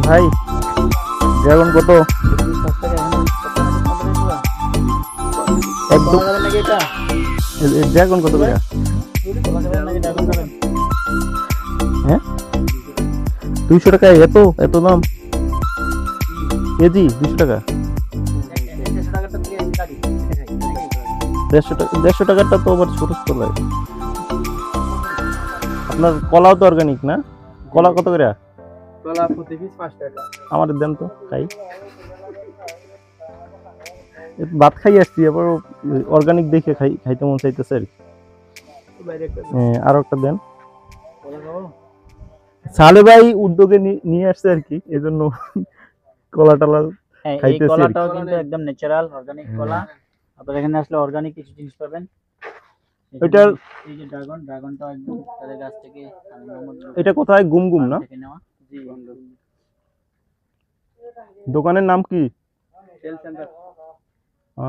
ভাই ড্রাগন কত? একদম ড্রাগন কত করে? হ্যাঁ 200 টাকা? এত এত দাম কেজি? 200 টাকা? 150 টাকা? 150 টাকাটা তো আবার ছোট ছোট লাগে। আপনার কলাও তো অর্গানিক না? কলা কত করে? কলা প্রতি পিস 5 টাকা। আমার দেন তো খাই। ভাত খাই আসছি, আবার অর্গানিক দেখে খাইতে মন চাইতেছে আর কি। আরো একটা দেন। সালে ভাই উদ্যোগে নিয়ে আসছে আর কি, এজন্য কলা টলা হ্যাঁ, এই খাইতেছি। কলাটাও কিন্তু একদম ন্যাচারাল অর্গানিক কলা। আপনারা এখানে আসলে অর্গানিক কিছু জিনিস পাবেন। এটার এই যে ড্রাগনটা একদম তাদের গাছ থেকে এটা কোথায়? গুমগুম না? থেকে নেওয়া। জি, দোকানের নাম কি? Sell centre. ও